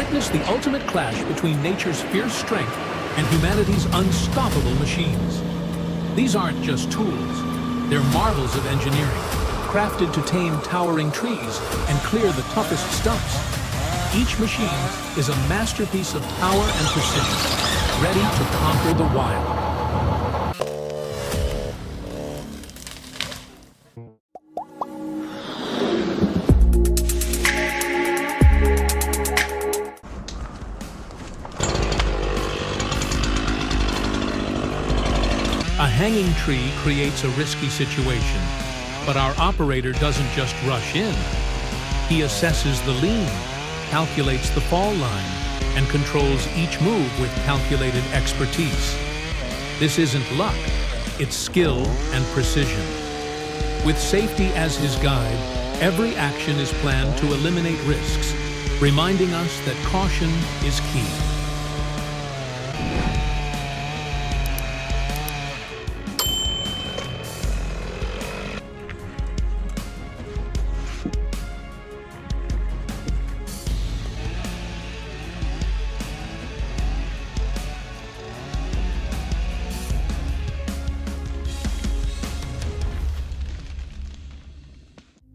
Witness the ultimate clash between nature's fierce strength and humanity's unstoppable machines. These aren't just tools, they're marvels of engineering, crafted to tame towering trees and clear the toughest stumps. Each machine is a masterpiece of power and precision, ready to conquer the wild. A hanging tree creates a risky situation, but our operator doesn't just rush in. He assesses the lean, calculates the fall line, and controls each move with calculated expertise. This isn't luck, it's skill and precision. With safety as his guide, every action is planned to eliminate risks, reminding us that caution is key.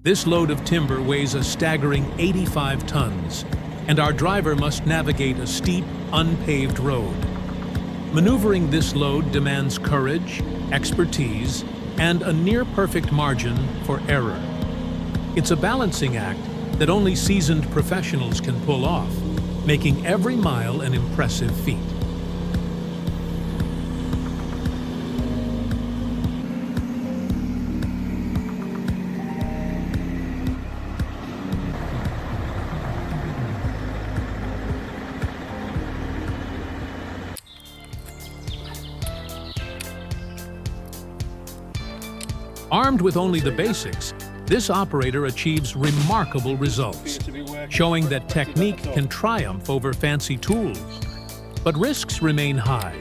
This load of timber weighs a staggering 85 tons, and our driver must navigate a steep, unpaved road. Maneuvering this load demands courage, expertise, and a near-perfect margin for error. It's a balancing act that only seasoned professionals can pull off, making every mile an impressive feat. Armed with only the basics, this operator achieves remarkable results, showing that technique can triumph over fancy tools. But risks remain high.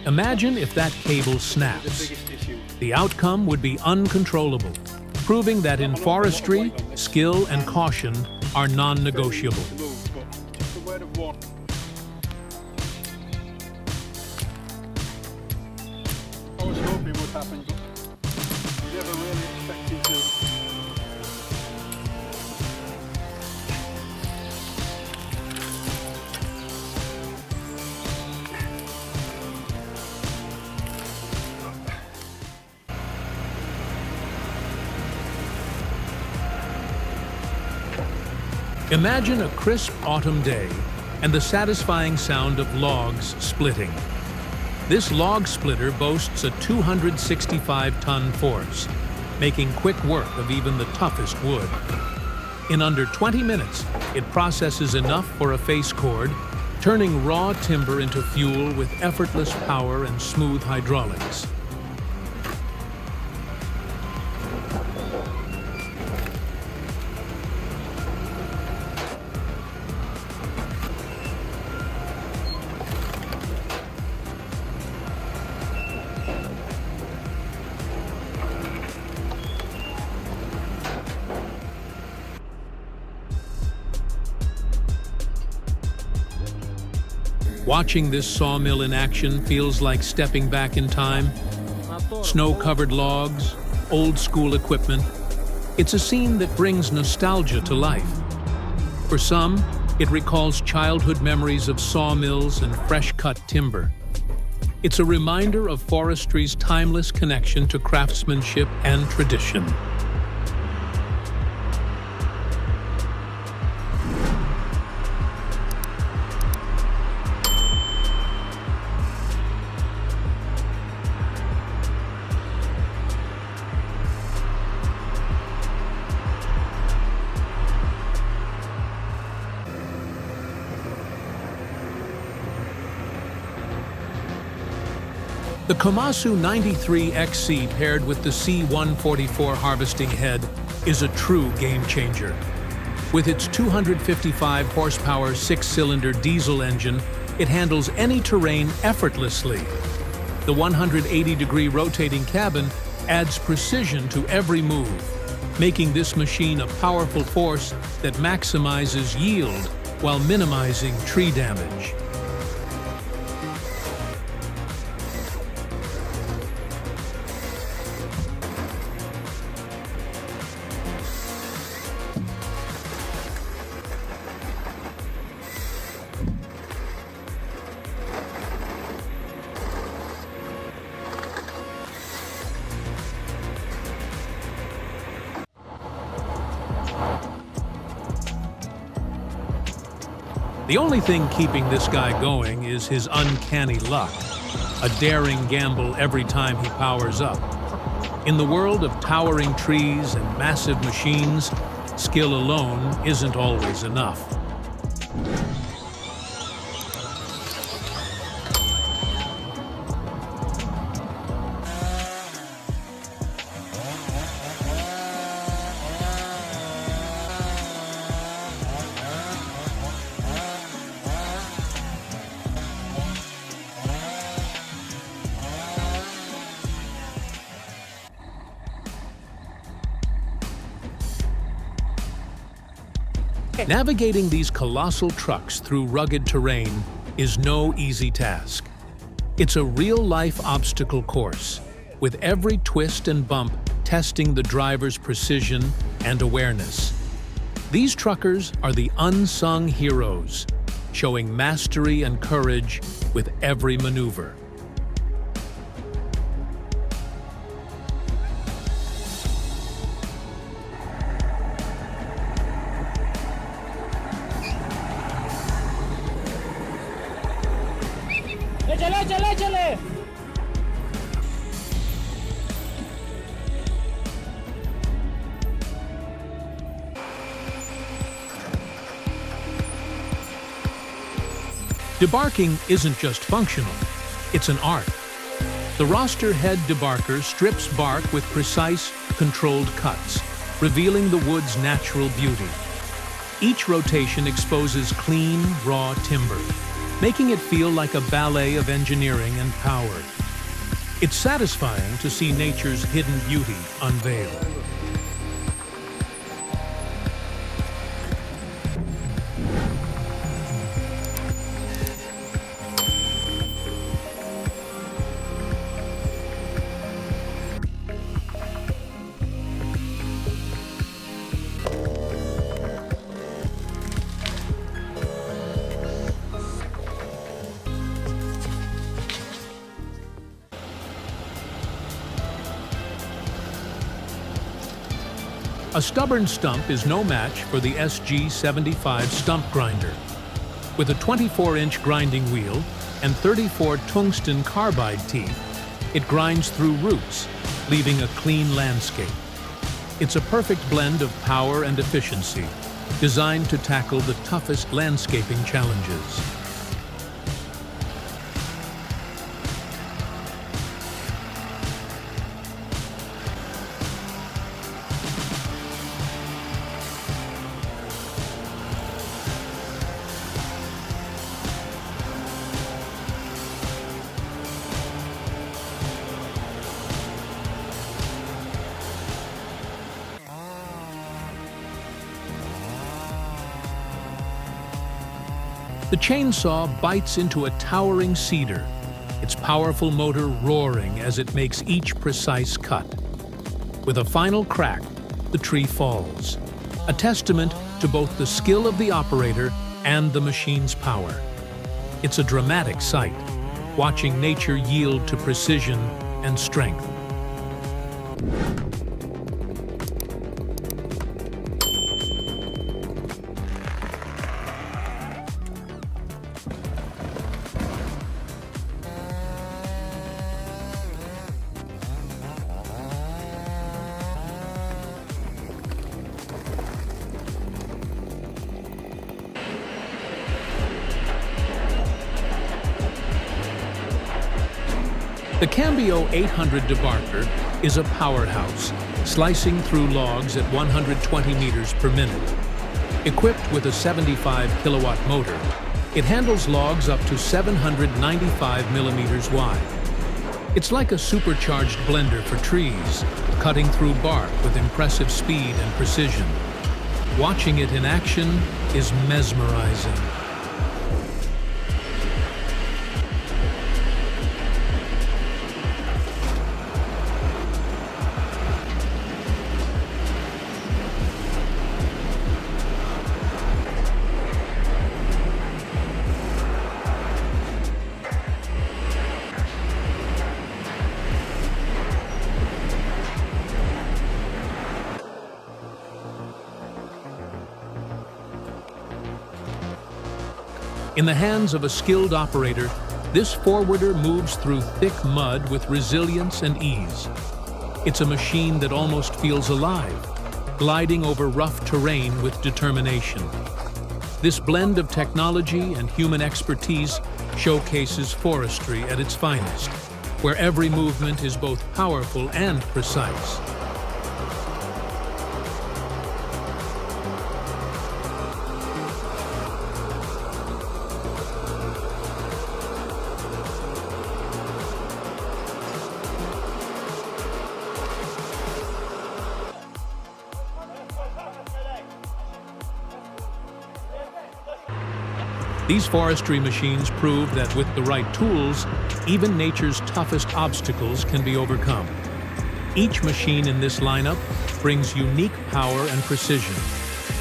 Imagine if that cable snaps. The outcome would be uncontrollable, proving that in forestry, skill and caution are non-negotiable. I was hoping it would happen, but never really expected to. Imagine a crisp autumn day and the satisfying sound of logs splitting. This log splitter boasts a 265-ton force, making quick work of even the toughest wood. In under 20 minutes, it processes enough for a face cord, turning raw timber into fuel with effortless power and smooth hydraulics. Watching this sawmill in action feels like stepping back in time. Snow-covered logs, old-school equipment. It's a scene that brings nostalgia to life. For some, it recalls childhood memories of sawmills and fresh-cut timber. It's a reminder of forestry's timeless connection to craftsmanship and tradition. The Komasu 93XC paired with the C144 harvesting head is a true game changer. With its 255 horsepower 6-cylinder diesel engine, it handles any terrain effortlessly. The 180-degree rotating cabin adds precision to every move, making this machine a powerful force that maximizes yield while minimizing tree damage. The only thing keeping this guy going is his uncanny luck, a daring gamble every time he powers up. In the world of towering trees and massive machines, skill alone isn't always enough. Navigating these colossal trucks through rugged terrain is no easy task. It's a real-life obstacle course, with every twist and bump testing the driver's precision and awareness. These truckers are the unsung heroes, showing mastery and courage with every maneuver. Échale. Debarking isn't just functional, it's an art. The roster head debarker strips bark with precise, controlled cuts, revealing the wood's natural beauty. Each rotation exposes clean, raw timber, making it feel like a ballet of engineering and power. It's satisfying to see nature's hidden beauty unveiled. A stubborn stump is no match for the SG75 Stump Grinder. With a 24-inch grinding wheel and 34 tungsten carbide teeth, it grinds through roots, leaving a clean landscape. It's a perfect blend of power and efficiency, designed to tackle the toughest landscaping challenges. The chainsaw bites into a towering cedar, its powerful motor roaring as it makes each precise cut. With a final crack, the tree falls, a testament to both the skill of the operator and the machine's power. It's a dramatic sight, watching nature yield to precision and strength. The Cambio 800 debarker is a powerhouse, slicing through logs at 120 meters per minute. Equipped with a 75-kilowatt motor, it handles logs up to 795 millimeters wide. It's like a supercharged blender for trees, cutting through bark with impressive speed and precision. Watching it in action is mesmerizing. In the hands of a skilled operator, this forwarder moves through thick mud with resilience and ease. It's a machine that almost feels alive, gliding over rough terrain with determination. This blend of technology and human expertise showcases forestry at its finest, where every movement is both powerful and precise. These forestry machines prove that with the right tools, even nature's toughest obstacles can be overcome. Each machine in this lineup brings unique power and precision,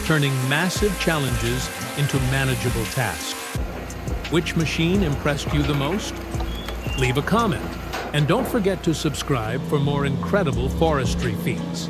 turning massive challenges into manageable tasks. Which machine impressed you the most? Leave a comment, and don't forget to subscribe for more incredible forestry feats.